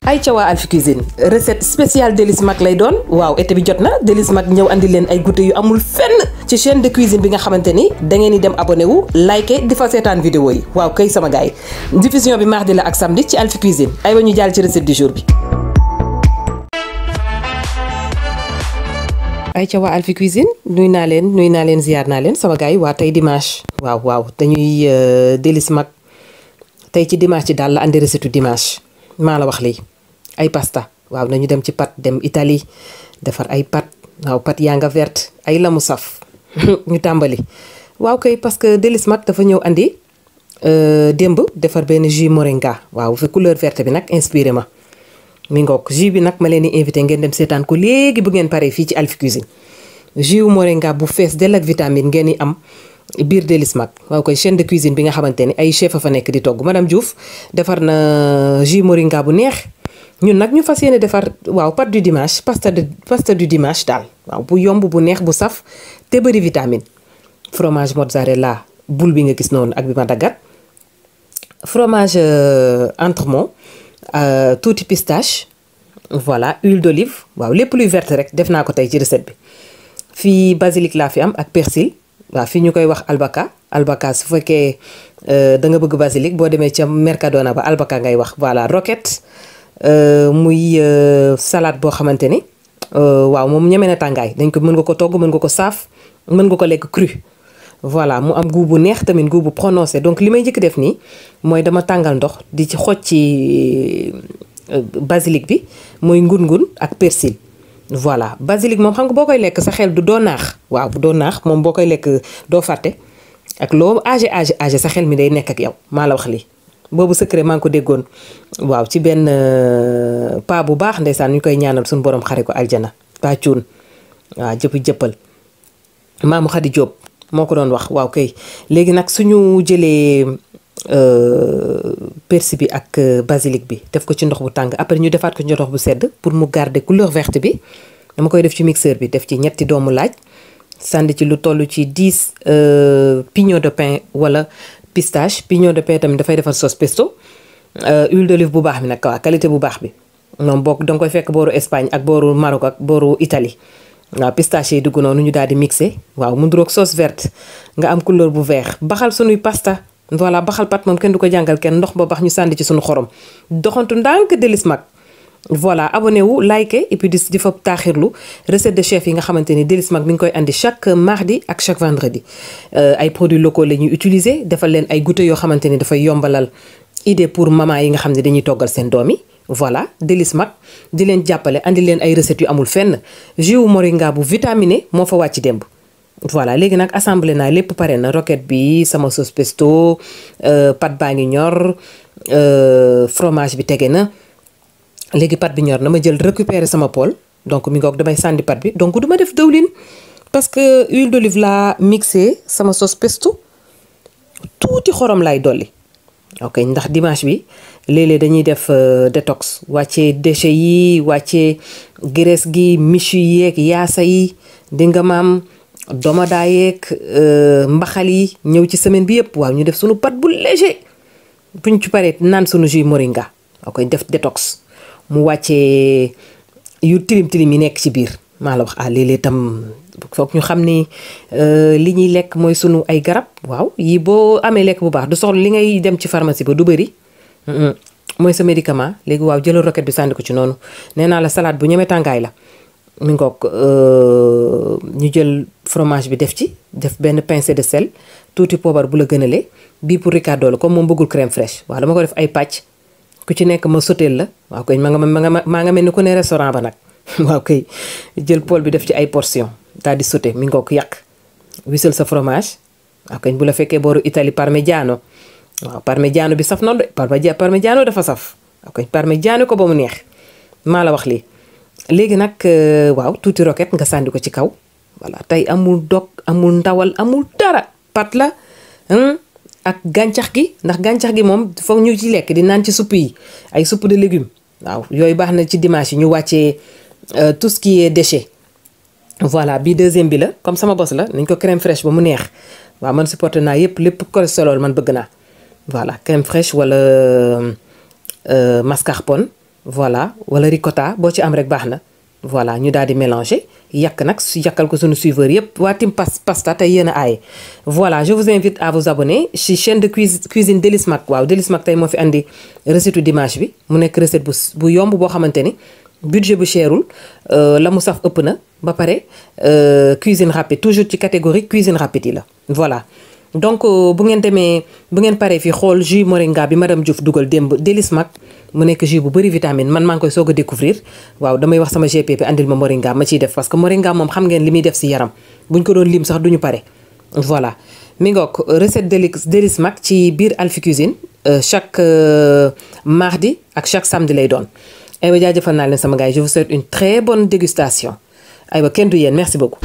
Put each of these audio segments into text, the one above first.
ay ca waa Alphie Cuisine recette spéciale délice mag lay doon waaw été bi jot na délice mag ñëw andi leen ay goûter yu amul fenn ci chaîne de cuisine bi nga xamante ni da ngeen di dem abonné wu liker di fa seetaan vidéo yi waaw kay sama gars yi diffusion bi mardi la ak samedi ci Alphie Cuisine ay wa ñu jàll ci recette du jour bi. ay ca waa Alphie Cuisine nuy naa leen ziar naa leen sama gars yi waa tey dimanche waaw dañuy délice mag tey ci dimanche ci daal la andi recette dimanche maa la wax lii ay pasta waaw nañu dem ci Pâtes dem Italie defar ay pâtes waaw pâtes yaa nga verte ay lamu saf ñu tàmbali waaw kay parce que délice mag dafa ñëw andi démb defar benn jus moringa waaw fi couleur verte bi nag inspiré ma mi ngoog jus bi nag ma leen di invité ngeen dem seetaan ko léegi bu ngeen paree fii ci Alphie Cuisine jus moringa bu fees del ak vitamine ngeen di am biir délice mag waaw koy chaîne de cuisine bi nga xamante ni ay chef a fa nekk di togg madame Diouf defar na jus moringa bu neex ñun nag ñu fas yéene defar waaw pâte du dimanche pasta du dimanche daal waaw bu yomb bu neex bu saf te bëri vitamine fromage mozzarella boule bi nga gis noonu ak bi ma daggat fromage entremont tuuti pistache voilà huile d'olive waaw lépp luy verte rek def naa ko tey ci recette bi fii basilic laa fi am ak persil waaw fii ñu koy wax albaka su fekkee da nga bëgg basilic boo demee ca Mercadona ba albaka ngay wax voilà roquette muy salade boo xamante ni waaw moom ñeme na tàngaay dañ ko mën nga ko togg mën nga ko saaf mën nga ko lekk cru voilà mu am goût bu neex tamit goût bu prononcé donc li may njëkk def nii mooy dama tàngal ndox di ci xoj ci basilic bi mooy ngun-ngun ak persil voilà basilic moom xam nga boo koy lekk sa xel du doo naax waaw doo naax moom boo koy lekk doo fàtte ak loo âgé sa xel mi day nekk ak yow maa la wax lii boobu secret maa ngi ko déggoon waaw ci benn pa bu baax ndeysaan ñu koy ñaanal suñu borom xare ko aljana pa cuun waaw jëppal maamu Xadi Jóob moo ko doon wax waaw kay léegi nag suñu jëlee persil bi ak basilic bi def ko ci ndox bu tàng après ñu defaat ko ci ndox bu sedd pour mu garder couleur verte bi dama koy def ci mixeur bi def ci ñetti doomu laaj sànni ci lu toll ci 10 pignons de pain wala pistache pignon de pain tamit dafay defar sauce pesto huile d'olive bu baax bi nag waaw qualité bu baax bi moom boo danga koy fekk booru Espagne ak booru Maroc ak booru Italie waaw pistache yi dugg noonu ñu daal di mixé waaw mu nduroog sauce verte nga am couleur bu vert baxal sunuy pasta voilà baxal pat moom kenn du ko jàngal kenn ndox ba bax ñu sànni ci sunu xorom doxantu ndànk délice mag voilà abonné wu like et puis di fa taaxirlu recette de chef yi nga xamante ni délice mag mi ngi koy andi chaque mardi ak chaque vendredi ay produits locaux la ñuy utiliser defal leen ay goûter yoo xamante ni dafay yombalal idée pour maman yi nga xam ne dañuy toggal seen doom yi voilà délice mag di leen jàppale andi leen ay recettes yu amul fenn jus moringa bu vitaminé moo fa wàcc démb voilà léegi nag assemblé naa lépp pare na roquette bi sama sauce pesto pâte baa ngi ñor fromage bi tege na léegi pâte bi ñor na ma jël récupérer sama poêle donc mi ngoog damay sànni pâte bi donc du ma def dëwlin parce que huile d'olive laa mixé sama sauce pesto tuuti xorom laay dolli ok ndax dimanche bi léeg-léeg dañuy def détox wàccee déchets yi wàccee graisse gi michu yeeg yaasa yi di nga maam domadaa yeeg mbaxal yi ñëw ci semaine bi yëpp waaw ñu def sunu pâte bu léger buñ ci paree naan sunu jus moringa ok def détox mu wàccee yu tilim yi nekk ci biir maa la wax léeg-léeg tam foog ñu xam ni li ñuy lekk mooy sunu ay garab waaw yi boo amee lekk bu baax du soxla li ngay dem ci pharmacie ba du bëri mooy sa médicament léegi waaw jëlal roquette bi sànni ko ci noonu nee naa la salade bu ñeme tàngaay la mi ngoog ñu jël fromage bi def benn pincée de sel tuuti poobar bu la gënalee bii pour Ricardo la comme moom bëggul crème fraîche waaw dama ko def ay pàcc ku ci nekk ma soteel la waaw koy maa nga mel ni ku ne restaurant ba nag waaw koy jël poêle bi def ci ay portion daal di sauté mi ngoog yàq wisal sa fromage waaw koy bu la fekkee booru Italie parmigiano waaw parmigiano bi saf noonu de parmigiano dafa saf waaw koy parmigiano ko ba mu neex maa la wax lii léegi nag waaw tuuti roquette nga sànni ko ci kaw voilà tey amul dog amul ndawal amul dara pat la ak gàncax gi ndax gàncax gi moom foog ñu ci lekk di naan ci supp yi ay soupe de légumes waaw yooyu baax na ci dimanche yi ñu wàccee tout ce qui est déchet voilà bii deuxième bi la comme sama bos la nañ ko crème fraîche ba mu neex waaw man supporté naa yëpp lépp cholestérol man bëgg naa voilà crème fraîche wala mascarpone voilà wala ricotta boo ci am rek baax na voilà ñu daal di mélanger yàq nag yàqal ko suñu suiveur yëpp waa tim pasta tey yéen a aaye voilà je vous invite à vous abonner ci chaîne de cuisine Délices Mag waaw Délices Mag tey moo fi andi recette dimanche bi mu nekk recette bu yomb boo xamante ni budget bu cherul la mu saf ëpp na ba pare cuisine rapide toujours ci catégorie cuisine rapide yi la voilà donc bu ngeen demee bu ngeen paree fii xool jus moringa bi madame Diouf dugal démb Délices Mag mu nekk jus bu bëri vitamine man maa ngi koy soog a découvrir waaw damay wax sama GP bi andil ma moringa ma ciy def parce que moringa moom xam ngeen li muy def si yaram buñ ko doon lim sax duñu pare voilà mi ngoog recette Délices Mag ci biir Alphie Cuisine chaque mardi ak chaque samedi lay doon aywa jaajëfal naa leen sama gars yi je vous souhaite une très bonne dégustation aywa kenn du yéen merci beaucoup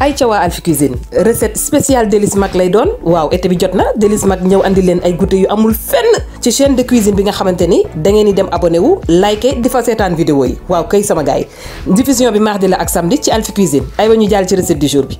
ay ca waa Alphie Cuisine recette spéciale Délices Mag lay doon waaw été bi jot na Délices Mag ñëw andi leen ay goûter yu amul fenn ci chaîne de cuisine bi nga xamante ni da ngeen di dem abonné wu liker di fa seetaan vidéo yi waaw kay sama gars yi diffusion bi mardi la ak samedi ci Alphie Cuisine aywa ñu jàll ci recette du jour bi